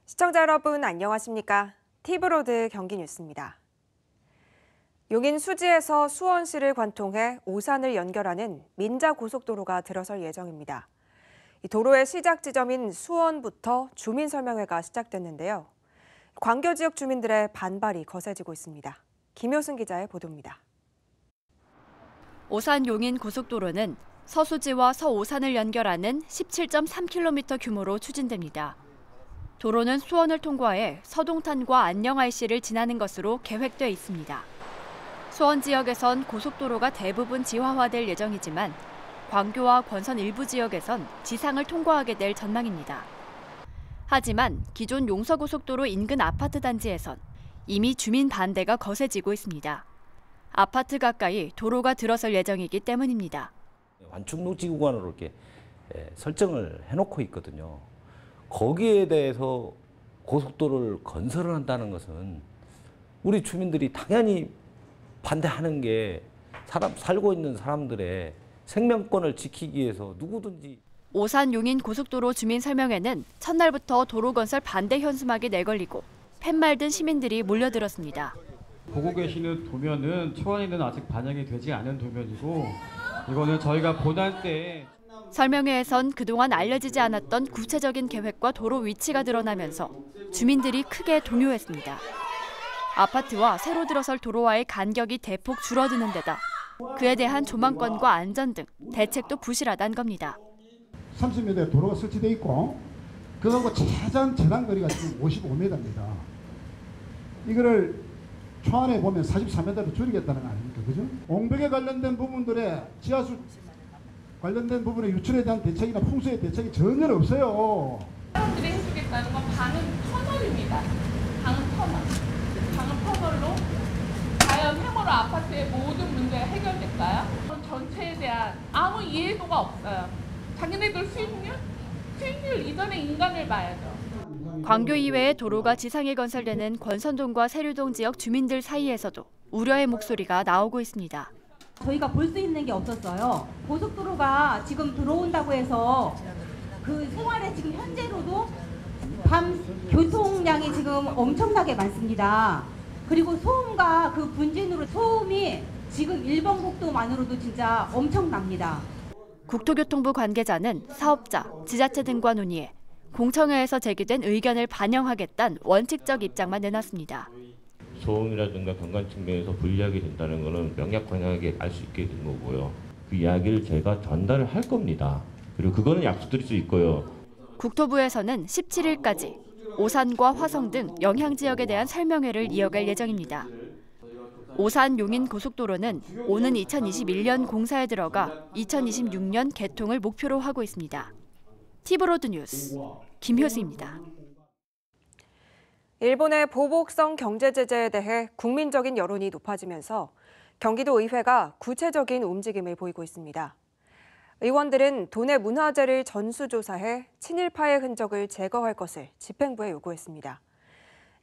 시청자 여러분 안녕하십니까? 티브로드 경기 뉴스입니다. 용인 수지에서 수원시를 관통해 오산을 연결하는 민자고속도로가 들어설 예정입니다. 이 도로의 시작 지점인 수원부터 주민설명회가 시작됐는데요. 광교 지역 주민들의 반발이 거세지고 있습니다. 김효승 기자의 보도입니다. 오산 용인 고속도로는 서수지와 서오산을 연결하는 17.3km 규모로 추진됩니다. 도로는 수원을 통과해 서동탄과 안녕-IC를 지나는 것으로 계획돼 있습니다. 수원 지역에선 고속도로가 대부분 지하화될 예정이지만 광교와 권선 일부 지역에선 지상을 통과하게 될 전망입니다. 하지만 기존 용서고속도로 인근 아파트 단지에선 이미 주민 반대가 거세지고 있습니다. 아파트 가까이 도로가 들어설 예정이기 때문입니다. 완충 녹지 구간으로 이렇게 설정을 해놓고 있거든요. 거기에 대해서 고속도로를 건설을 한다는 것은 우리 주민들이 당연히 반대하는 게 살고 있는 사람들의 생명권을 지키기 위해서 누구든지. 오산 용인 고속도로 주민 설명회는 첫날부터 도로 건설 반대 현수막이 내걸리고 팻말 든 시민들이 몰려들었습니다. 보고 계시는 도면은 초안에는 아직 반영이 되지 않은 도면이고 이거는 저희가 본할 때 설명회에선 그동안 알려지지 않았던 구체적인 계획과 도로 위치가 드러나면서 주민들이 크게 동요했습니다. 아파트와 새로 들어설 도로와의 간격이 대폭 줄어드는 데다 그에 대한 조망권과 안전 등 대책도 부실하다는 겁니다. 30m의 도로가 설치돼 있고 그거하고 최단 거리가 지금 55m입니다. 이거를 초안에 보면 43m로 줄이겠다는 거 아닙니까? 그죠? 옹벽에 관련된 부분들의 지하수 관련된 부분의 유출에 대한 대책이나 풍수의 대책이 전혀 없어요. 사람들이 해주겠다는 건 방은 터널입니다. 방은 터널로 과연 해머로 아파트의 모든 문제가 해결될까요? 전체에 대한 아무 이해도가 없어요. 자기네들 수익률 이전의 인간을 봐야죠. 광교 이외의 도로가 지상에 건설되는 권선동과 세류동 지역 주민들 사이에서도 우려의 목소리가 나오고 있습니다. 저희가 볼 수 있는 게 없었어요. 고속도로가 지금 들어온다고 해서 그 생활에 지금 현재로도 밤 교통량이 지금 엄청나게 많습니다. 그리고 소음과 그 분진으로 소음이 지금 일본 국도만으로도 진짜 엄청납니다. 국토교통부 관계자는 사업자, 지자체 등과 논의해 공청회에서 제기된 의견을 반영하겠다는 원칙적 입장만 내놨습니다. 소음이라든가 경관 측면에서 불리하게 된다는 것은 명약관약하게 알 수 있게 된 거고요. 그 이야기를 제가 전달을 할 겁니다. 그리고 그거는 약속드릴 수 있고요. 국토부에서는 17일까지 오산과 화성 등 영향 지역에 대한 설명회를 이어갈 예정입니다. 오산 용인 고속도로는 오는 2021년 공사에 들어가 2026년 개통을 목표로 하고 있습니다. 티브로드 뉴스 김효수입니다. 일본의 보복성 경제 제재에 대해 국민적인 여론이 높아지면서 경기도 의회가 구체적인 움직임을 보이고 있습니다. 의원들은 도내 문화재를 전수조사해 친일파의 흔적을 제거할 것을 집행부에 요구했습니다.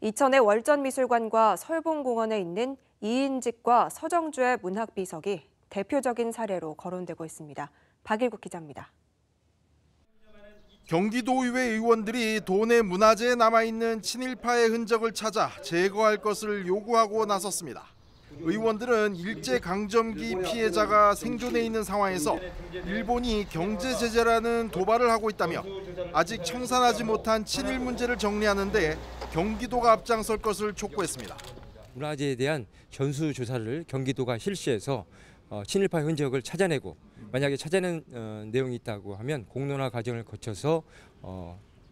이천의 월전미술관과 설봉공원에 있는 이인직과 서정주의 문학비석이 대표적인 사례로 거론되고 있습니다. 박일국 기자입니다. 경기도의회 의원들이 도내 문화재에 남아있는 친일파의 흔적을 찾아 제거할 것을 요구하고 나섰습니다. 의원들은 일제강점기 피해자가 생존해 있는 상황에서 일본이 경제 제재라는 도발을 하고 있다며 아직 청산하지 못한 친일 문제를 정리하는 데 경기도가 앞장설 것을 촉구했습니다. 문화재에 대한 전수조사를 경기도가 실시해서 친일파 흔적을 찾아내고 만약에 찾아낸 내용이 있다고 하면 공론화 과정을 거쳐서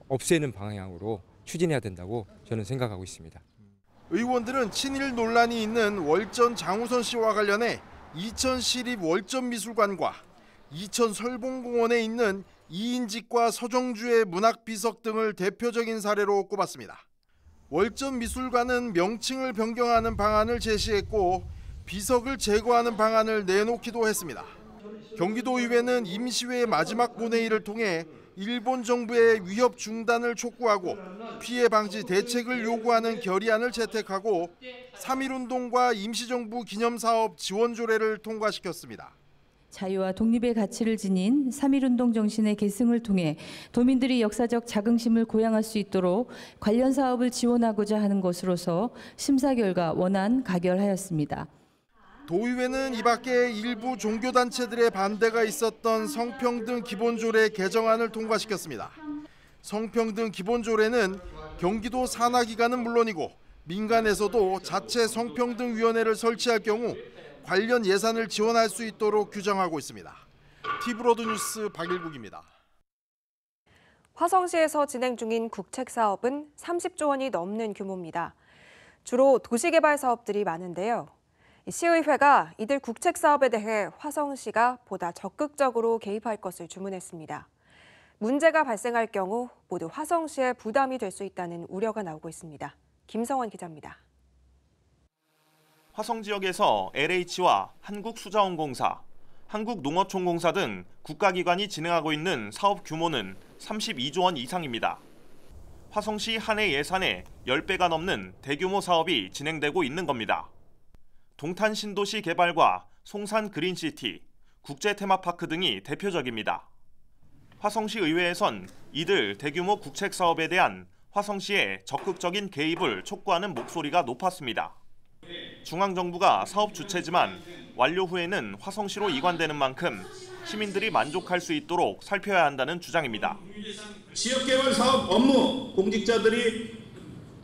없애는 방향으로 추진해야 된다고 저는 생각하고 있습니다. 의원들은 친일 논란이 있는 월전 장우선 씨와 관련해 이천 시립 월전미술관과 이천 설봉공원에 있는 이인직과 서정주의 문학비석 등을 대표적인 사례로 꼽았습니다. 월전미술관은 명칭을 변경하는 방안을 제시했고 비석을 제거하는 방안을 내놓기도 했습니다. 경기도의회는 임시회 마지막 본회의를 통해 일본 정부의 위협 중단을 촉구하고 피해 방지 대책을 요구하는 결의안을 채택하고 3.1운동과 임시정부 기념사업 지원 조례를 통과시켰습니다. 자유와 독립의 가치를 지닌 3.1운동 정신의 계승을 통해 도민들이 역사적 자긍심을 고양할 수 있도록 관련 사업을 지원하고자 하는 것으로서 심사 결과 원안 가결하였습니다. 도의회는 이 밖에 일부 종교단체들의 반대가 있었던 성평등 기본조례 개정안을 통과시켰습니다. 성평등 기본조례는 경기도 산하기관은 물론이고 민간에서도 자체 성평등위원회를 설치할 경우 관련 예산을 지원할 수 있도록 규정하고 있습니다. 티브로드 뉴스 박일국입니다. 화성시에서 진행 중인 국책 사업은 30조 원이 넘는 규모입니다. 주로 도시개발 사업들이 많은데요. 시의회가 이들 국책 사업에 대해 화성시가 보다 적극적으로 개입할 것을 주문했습니다. 문제가 발생할 경우 모두 화성시에 부담이 될 수 있다는 우려가 나오고 있습니다. 김성원 기자입니다. 화성 지역에서 LH와 한국수자원공사, 한국농어촌공사 등 국가기관이 진행하고 있는 사업 규모는 32조 원 이상입니다. 화성시 한 해 예산의 10배가 넘는 대규모 사업이 진행되고 있는 겁니다. 동탄 신도시 개발과 송산 그린시티, 국제 테마파크 등이 대표적입니다. 화성시 의회에선 이들 대규모 국책 사업에 대한 화성시의 적극적인 개입을 촉구하는 목소리가 높았습니다. 중앙정부가 사업 주체지만 완료 후에는 화성시로 이관되는 만큼 시민들이 만족할 수 있도록 살펴야 한다는 주장입니다. 지역개발 사업 업무 공직자들이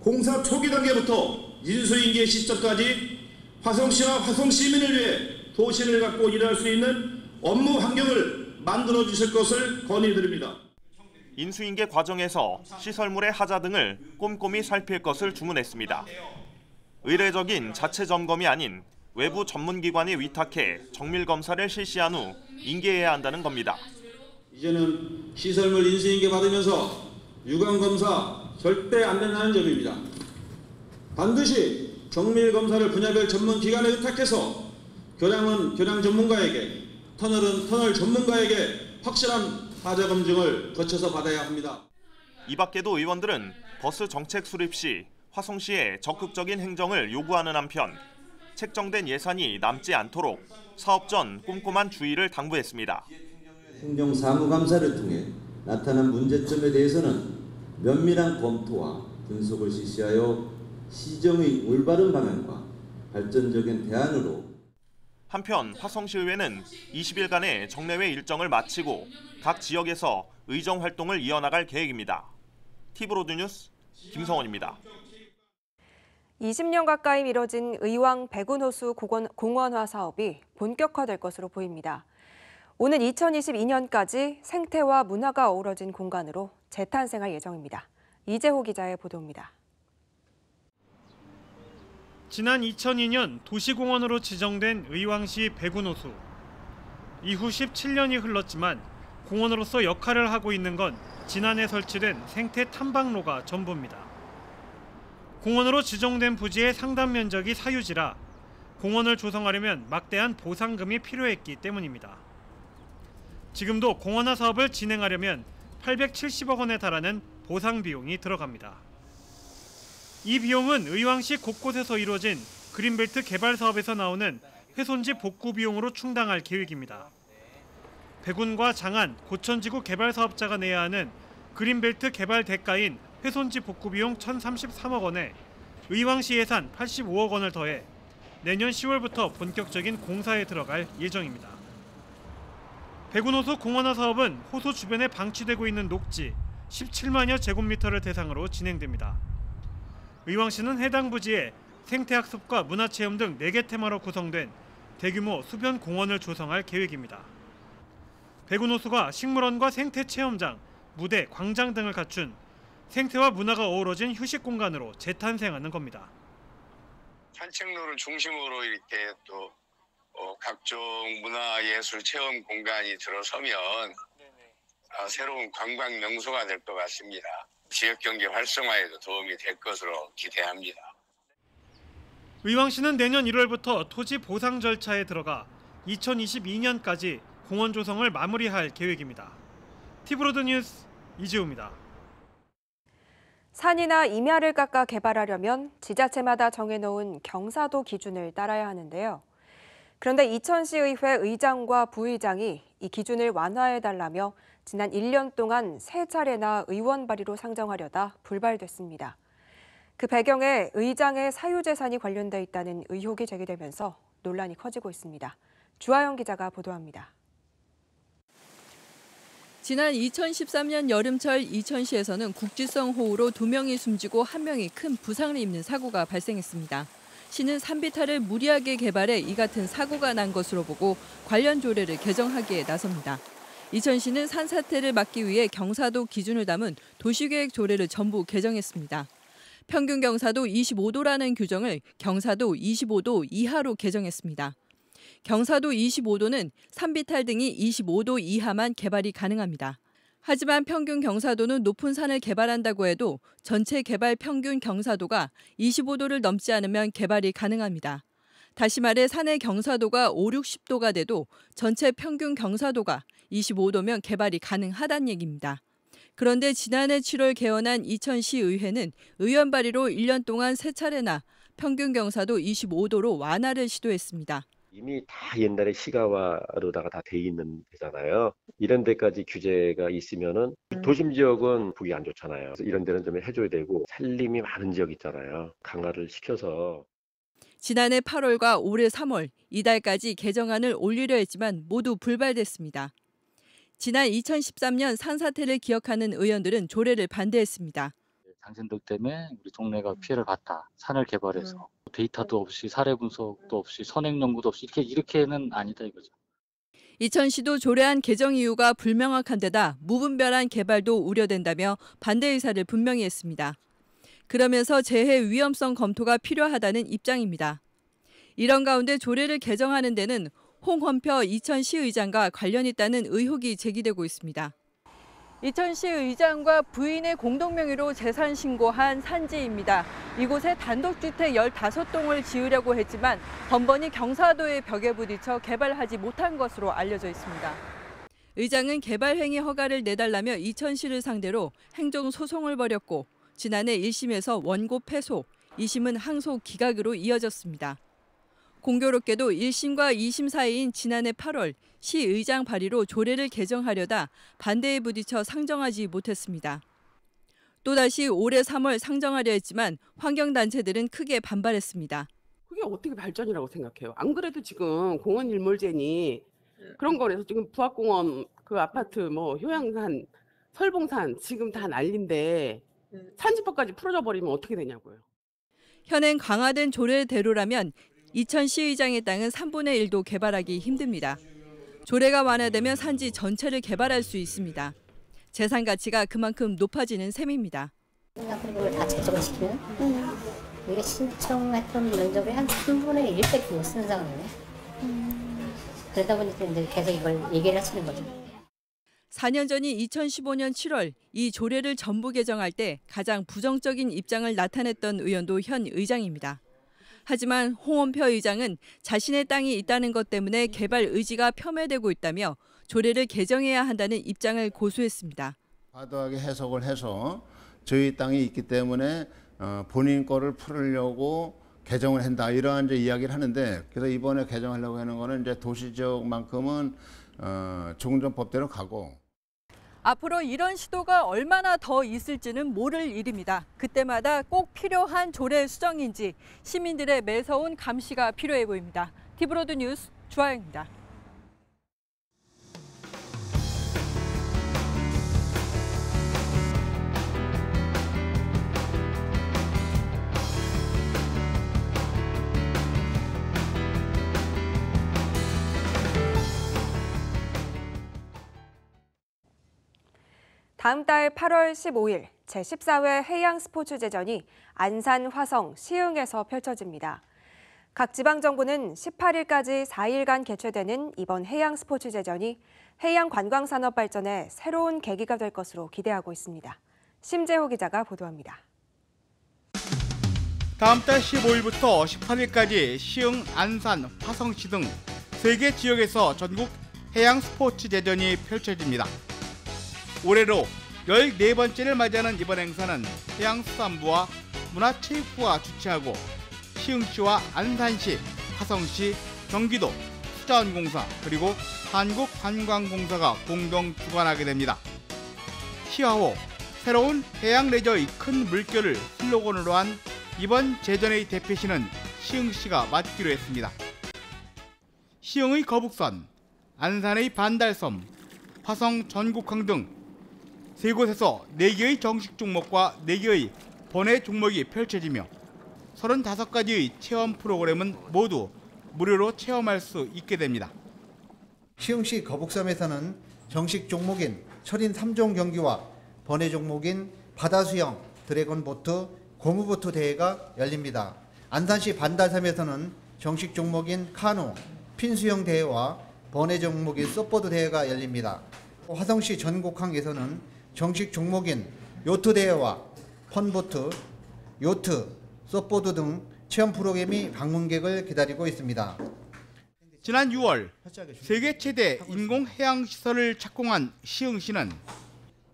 공사 초기 단계부터 인수인계 시점까지 화성시와 화성시민을 위해 도시를 갖고 일할 수 있는 업무 환경을 만들어 주실 것을 건의드립니다. 인수인계 과정에서 시설물의 하자 등을 꼼꼼히 살필 것을 주문했습니다. 의례적인 자체 점검이 아닌 외부 전문기관에 위탁해 정밀 검사를 실시한 후 인계해야 한다는 겁니다. 이제는 시설물 인수인계 받으면서 유관 검사 절대 안 된다는 점입니다. 반드시 정밀 검사를 분야별 전문 기관에 의탁해서 교량은 교량 전문가에게, 터널은 터널 전문가에게 확실한 하자 검증을 거쳐서 받아야 합니다. 이 밖에도 의원들은 버스 정책 수립 시 화성시에 적극적인 행정을 요구하는 한편 책정된 예산이 남지 않도록 사업 전 꼼꼼한 주의를 당부했습니다. 행정사무감사를 통해 나타난 문제점에 대해서는 면밀한 검토와 분석을 실시하여 시정의 올바른 방향과 발전적인 대안으로. 한편 화성시의회는 20일간의 정례회 일정을 마치고 각 지역에서 의정 활동을 이어나갈 계획입니다. 티브로드 뉴스 김성원입니다. 20년 가까이 미뤄진 의왕 백운호수 공원화 사업이 본격화될 것으로 보입니다. 오는 2022년까지 생태와 문화가 어우러진 공간으로 재탄생할 예정입니다. 이재호 기자의 보도입니다. 지난 2002년 도시공원으로 지정된 의왕시 백운호수. 이후 17년이 흘렀지만 공원으로서 역할을 하고 있는 건 지난해 설치된 생태 탐방로가 전부입니다. 공원으로 지정된 부지의 상당 면적이 사유지라 공원을 조성하려면 막대한 보상금이 필요했기 때문입니다. 지금도 공원화 사업을 진행하려면 870억 원에 달하는 보상 비용이 들어갑니다. 이 비용은 의왕시 곳곳에서 이루어진 그린벨트 개발 사업에서 나오는 훼손지 복구 비용으로 충당할 계획입니다. 백운과 장안, 고천지구 개발 사업자가 내야 하는 그린벨트 개발 대가인 훼손지 복구 비용 1,033억 원에 의왕시 예산 85억 원을 더해 내년 10월부터 본격적인 공사에 들어갈 예정입니다. 백운호수 공원화 사업은 호수 주변에 방치되고 있는 녹지 17만여 제곱미터를 대상으로 진행됩니다. 의왕시는 해당 부지에 생태학습과 문화체험 등 4개 테마로 구성된 대규모 수변 공원을 조성할 계획입니다. 백운호수가 식물원과 생태체험장, 무대, 광장 등을 갖춘 생태와 문화가 어우러진 휴식 공간으로 재탄생하는 겁니다. 산책로를 중심으로 이렇게 또 각종 문화예술 체험 공간이 들어서면 새로운 관광 명소가 될 것 같습니다. 지역경제 활성화에도 도움이 될 것으로 기대합니다. 의왕시는 내년 1월부터 토지 보상 절차에 들어가 2022년까지 공원 조성을 마무리할 계획입니다. 티브로드 뉴스 이지우입니다. 산이나 임야를 깎아 개발하려면 지자체마다 정해놓은 경사도 기준을 따라야 하는데요. 그런데 이천시의회 의장과 부의장이 이 기준을 완화해달라며 지난 1년 동안 3차례나 의원 발의로 상정하려다 불발됐습니다. 그 배경에 의장의 사유재산이 관련돼 있다는 의혹이 제기되면서 논란이 커지고 있습니다. 주하영 기자가 보도합니다. 지난 2013년 여름철 이천시에서는 국지성 호우로 2명이 숨지고 1명이 큰 부상을 입는 사고가 발생했습니다. 시는 산비탈을 무리하게 개발해 이 같은 사고가 난 것으로 보고 관련 조례를 개정하기에 나섭니다. 이천시는 산사태를 막기 위해 경사도 기준을 담은 도시계획 조례를 전부 개정했습니다. 평균 경사도 25도라는 규정을 경사도 25도 이하로 개정했습니다. 경사도 25도는 산비탈 등이 25도 이하만 개발이 가능합니다. 하지만 평균 경사도는 높은 산을 개발한다고 해도 전체 개발 평균 경사도가 25도를 넘지 않으면 개발이 가능합니다. 다시 말해 산의 경사도가 5, 60도가 돼도 전체 평균 경사도가 25도면 개발이 가능하다는 얘기입니다. 그런데 지난해 7월 개원한 이천시의회는 의원 발의로 1년 동안 3차례나 평균 경사도 25도로 완화를 시도했습니다. 이미 다 옛날에 시가화로다가 다 돼 있는 데잖아요. 이런 데까지 규제가 있으면은 도심 지역은 보기 안 좋잖아요. 그래서 이런 데는 좀 해줘야 되고 산림이 많은 지역 있잖아요. 강화를 시켜서. 지난해 8월과 올해 3월 이달까지 개정안을 올리려 했지만 모두 불발됐습니다. 지난 2013년 산사태를 기억하는 의원들은 조례를 반대했습니다. 당신들 때문에 우리 동네가 피해를 봤다. 산을 개발해서 데이터도 없이 사례 분석도 없이 선행 연구도 없이 이렇게는 아니다 이거죠. 이천시도 조례안 개정 이유가 불명확한 데다 무분별한 개발도 우려된다며 반대 의사를 분명히 했습니다. 그러면서 재해 위험성 검토가 필요하다는 입장입니다. 이런 가운데 조례를 개정하는 데는 홍헌표 이천시의장과 관련 있다는 의혹이 제기되고 있습니다. 이천시의장과 부인의 공동명의로 재산 신고한 산지입니다. 이곳에 단독주택 15동을 지으려고 했지만 번번이 경사도의 벽에 부딪혀 개발하지 못한 것으로 알려져 있습니다. 의장은 개발 행위 허가를 내달라며 이천시를 상대로 행정소송을 벌였고 지난해 1심에서 원고 패소, 2심은 항소 기각으로 이어졌습니다. 공교롭게도 1심과 2심 사이인 지난해 8월 시의장 발의로 조례를 개정하려다 반대에 부딪혀 상정하지 못했습니다. 또다시 올해 3월 상정하려 했지만 환경단체들은 크게 반발했습니다. 그게 어떻게 발전이라고 생각해요? 안 그래도 지금 공원 일몰제니 그런 거라서 지금 부학공원 그 아파트 뭐 효양산, 설봉산 지금 다 난린데 산지법까지 풀어져 버리면 어떻게 되냐고요. 현행 강화된 조례대로라면 이천시의장의 땅은 3분의 1도 개발하기 힘듭니다. 조례가 완화되면 산지 전체를 개발할 수 있습니다. 재산 가치가 그만큼 높아지는 셈입니다. 그걸 다 제조를 시키면 우리가 신청했던 면적의 한 3분의 1밖에 못 쓰는 상황이네. 그러다 보니까 이제 계속 이걸 얘기를 하시는 거죠. 4년 전인 2015년 7월 이 조례를 전부 개정할 때 가장 부정적인 입장을 나타냈던 의원도 현 의장입니다. 하지만 홍헌표 의장은 자신의 땅이 있다는 것 때문에 개발 의지가 폄훼되고 있다며 조례를 개정해야 한다는 입장을 고수했습니다. 과도하게 해석을 해서 저희 땅이 있기 때문에 본인 거를 풀으려고 개정을 한다 이러한 이제 이야기를 하는데 그래서 이번에 개정하려고 하는 거는 이제 도시지역만큼은 조금 전 법대로 가고. 앞으로 이런 시도가 얼마나 더 있을지는 모를 일입니다. 그때마다 꼭 필요한 조례 수정인지 시민들의 매서운 감시가 필요해 보입니다. 티브로드 뉴스 주하영입니다. 다음 달 8월 15일 제14회 해양스포츠제전이 안산, 화성, 시흥에서 펼쳐집니다. 각 지방정부는 18일까지 4일간 개최되는 이번 해양스포츠제전이 해양관광산업 발전에 새로운 계기가 될 것으로 기대하고 있습니다. 심재호 기자가 보도합니다. 다음 달 15일부터 18일까지 시흥, 안산, 화성시 등 3개 지역에서 전국 해양스포츠제전이 펼쳐집니다. 올해로 14번째를 맞이하는 이번 행사는 해양수산부와 문화체육부가 주최하고 시흥시와 안산시, 화성시, 경기도, 수자원공사 그리고 한국관광공사가 공동 주관하게 됩니다. 시화호, 새로운 해양 레저의 큰 물결을 슬로건으로 한 이번 제전의 대표시는 시흥시가 맡기로 했습니다. 시흥의 거북선, 안산의 반달섬, 화성 전국항 등 3곳에서 4개의 정식 종목과 4개의 번외 종목이 펼쳐지며 35가지의 체험 프로그램은 모두 무료로 체험할 수 있게 됩니다. 시흥시 거북섬에서는 정식 종목인 철인 3종 경기와 번외 종목인 바다수영, 드래곤보트, 고무보트 대회가 열립니다. 안산시 반달섬에서는 정식 종목인 카누, 핀수영 대회와 번외 종목인 숏보드 대회가 열립니다. 화성시 전곡항에서는 정식 종목인 요트 대회와 펀보트, 요트, 숏보드 등 체험 프로그램이 방문객을 기다리고 있습니다. 지난 6월 세계 최대 인공해양시설을 착공한 시흥시는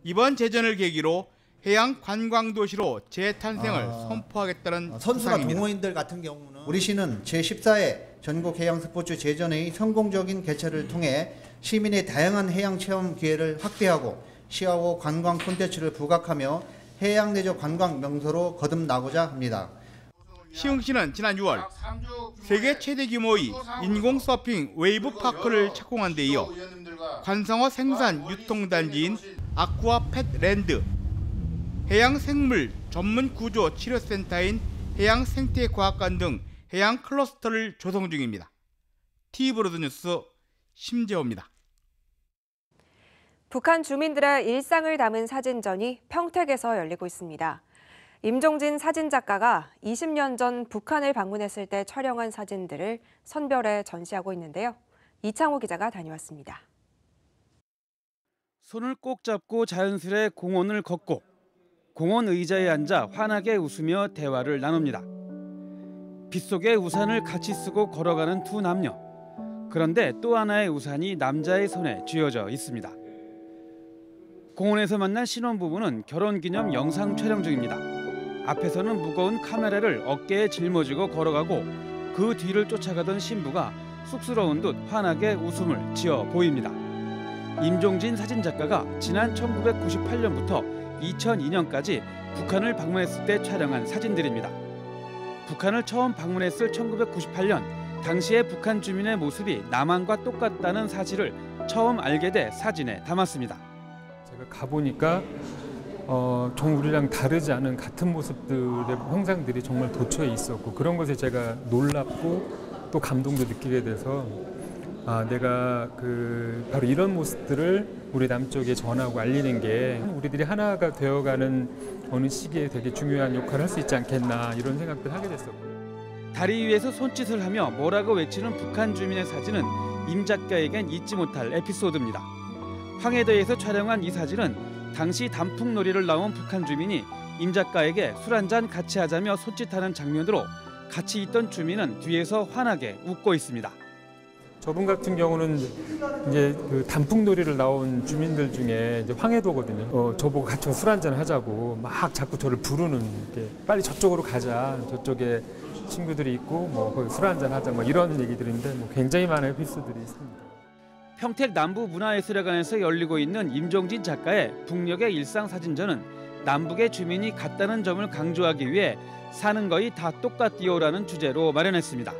이번 제전을 계기로 해양 관광도시로 재탄생을 선포하겠다는 선수나 구상입니다. 동호인들 같은 경우는 우리 시는 제14회 전국해양스포츠 제전의 성공적인 개최를 통해 시민의 다양한 해양 체험 기회를 확대하고 시화호 관광 콘텐츠를 부각하며 해양 레저 관광 명소로 거듭나고자 합니다. 시흥시는 지난 6월 세계 최대 규모의 인공 서핑 웨이브 파크를 착공한 데 이어 관성어 생산 유통단지인 아쿠아 팻랜드, 해양 생물 전문 구조 치료센터인 해양 생태과학관 등 해양 클러스터를 조성 중입니다. TV로드뉴스 심재호입니다. 북한 주민들의 일상을 담은 사진전이 평택에서 열리고 있습니다. 임종진 사진작가가 20년 전 북한을 방문했을 때 촬영한 사진들을 선별해 전시하고 있는데요. 이창호 기자가 다녀왔습니다. 손을 꼭 잡고 자연스레 공원을 걷고 공원 의자에 앉아 환하게 웃으며 대화를 나눕니다. 빗속에 우산을 같이 쓰고 걸어가는 두 남녀. 그런데 또 하나의 우산이 남자의 손에 쥐어져 있습니다. 공원에서 만난 신혼부부는 결혼기념 영상 촬영 중입니다. 앞에서는 무거운 카메라를 어깨에 짊어지고 걸어가고 그 뒤를 쫓아가던 신부가 쑥스러운 듯 환하게 웃음을 지어 보입니다. 임종진 사진작가가 지난 1998년부터 2002년까지 북한을 방문했을 때 촬영한 사진들입니다. 북한을 처음 방문했을 1998년 당시의 북한 주민의 모습이 남한과 똑같다는 사실을 처음 알게 돼 사진에 담았습니다. 제가 가보니까 좀 우리랑 다르지 않은 같은 모습들의 형상들이 정말 도처에 있었고 그런 것에 제가 놀랍고 또 감동도 느끼게 돼서 내가 바로 이런 모습들을 우리 남쪽에 전하고 알리는 게 우리들이 하나가 되어가는 어느 시기에 되게 중요한 역할을 할 수 있지 않겠나 이런 생각들 하게 됐었고요. 다리 위에서 손짓을 하며 뭐라고 외치는 북한 주민의 사진은 임 작가에겐 잊지 못할 에피소드입니다. 황해도에서 촬영한 이 사진은 당시 단풍놀이를 나온 북한 주민이 임 작가에게 술 한잔 같이 하자며 손짓하는 장면으로 같이 있던 주민은 뒤에서 환하게 웃고 있습니다. 저분 같은 경우는 이제 단풍놀이를 나온 주민들 중에 이제 황해도거든요. 저보고 같이 술 한잔 하자고 막 자꾸 저를 부르는 게 빨리 저쪽으로 가자. 저쪽에 친구들이 있고 거기 술 한잔 하자 이런 얘기들인데 굉장히 많은 에피소드들이 있습니다. 평택 남부문화예술회관에서 열리고 있는 임종진 작가의 북녘의 일상 사진전은 남북의 주민이 같다는 점을 강조하기 위해 사는 거의 다 똑같디요라는 주제로 마련했습니다.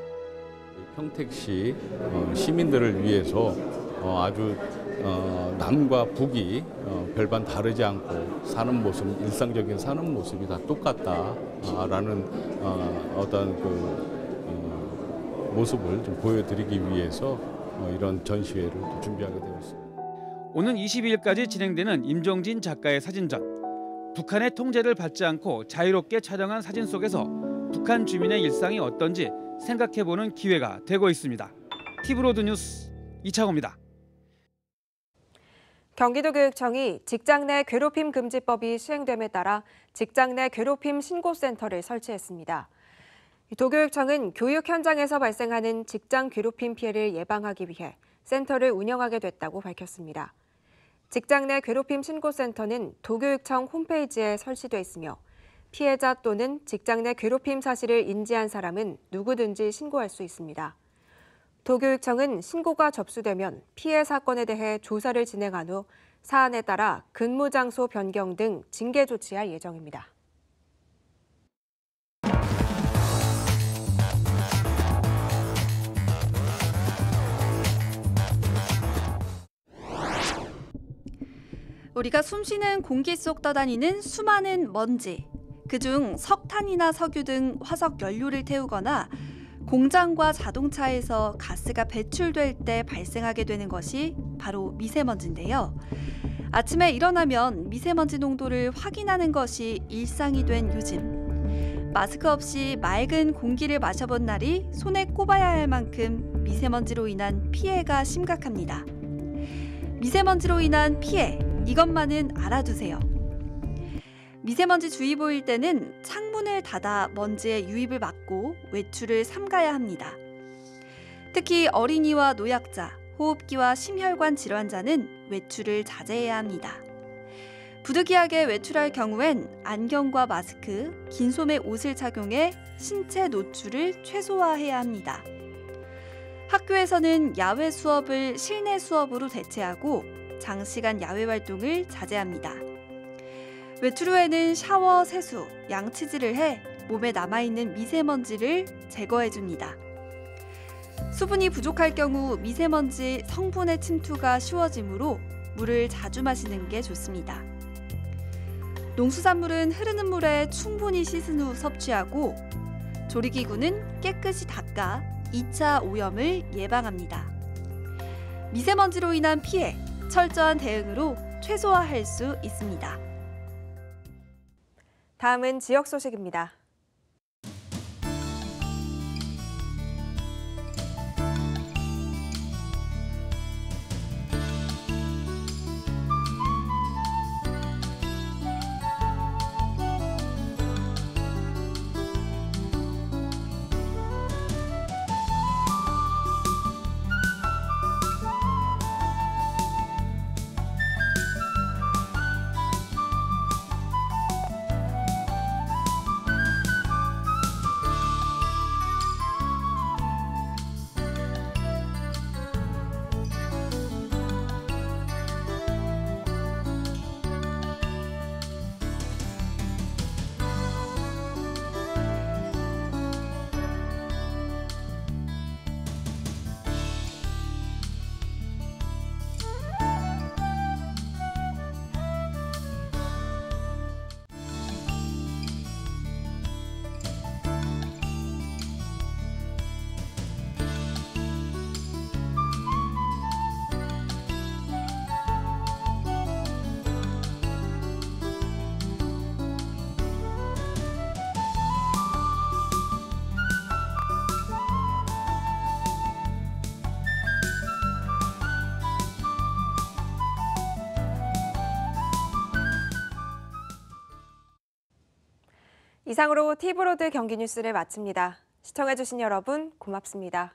평택시 시민들을 위해서 아주 남과 북이 별반 다르지 않고 사는 모습, 일상적인 사는 모습이 다 똑같다라는 어떤 모습을 좀 보여드리기 위해서 이런 전시회를 준비하게 되었습니다. 오는 22일까지 진행되는 임종진 작가의 사진전. 북한의 통제를 받지 않고 자유롭게 촬영한 사진 속에서 북한 주민의 일상이 어떤지 생각해보는 기회가 되고 있습니다. TV로드뉴스 이창호입니다. 경기도교육청이 직장 내 괴롭힘 금지법이 시행됨에 따라 직장 내 괴롭힘 신고센터를 설치했습니다. 도교육청은 교육 현장에서 발생하는 직장 괴롭힘 피해를 예방하기 위해 센터를 운영하게 됐다고 밝혔습니다. 직장 내 괴롭힘 신고센터는 도교육청 홈페이지에 설치돼 있으며 피해자 또는 직장 내 괴롭힘 사실을 인지한 사람은 누구든지 신고할 수 있습니다. 도교육청은 신고가 접수되면 피해 사건에 대해 조사를 진행한 후 사안에 따라 근무 장소 변경 등 징계 조치할 예정입니다. 우리가 숨쉬는 공기 속 떠다니는 수많은 먼지, 그중 석탄이나 석유 등 화석 연료를 태우거나 공장과 자동차에서 가스가 배출될 때 발생하게 되는 것이 바로 미세먼지인데요. 아침에 일어나면 미세먼지 농도를 확인하는 것이 일상이 된 요즘. 마스크 없이 맑은 공기를 마셔본 날이 손에 꼽아야 할 만큼 미세먼지로 인한 피해가 심각합니다. 미세먼지로 인한 피해, 이것만은 알아두세요. 미세먼지 주의보일 때는 창문을 닫아 먼지의 유입을 막고 외출을 삼가야 합니다. 특히 어린이와 노약자, 호흡기와 심혈관 질환자는 외출을 자제해야 합니다. 부득이하게 외출할 경우엔 안경과 마스크, 긴 소매 옷을 착용해 신체 노출을 최소화해야 합니다. 학교에서는 야외 수업을 실내 수업으로 대체하고 장시간 야외 활동을 자제합니다. 외출 후에는 샤워, 세수, 양치질을 해 몸에 남아있는 미세먼지를 제거해줍니다. 수분이 부족할 경우 미세먼지 성분의 침투가 쉬워지므로 물을 자주 마시는 게 좋습니다. 농수산물은 흐르는 물에 충분히 씻은 후 섭취하고 조리기구는 깨끗이 닦아 2차 오염을 예방합니다. 미세먼지로 인한 피해, 철저한 대응으로 최소화할 수 있습니다. 다음은 지역 소식입니다. 이상으로 TV로드 경기 뉴스를 마칩니다. 시청해주신 여러분 고맙습니다.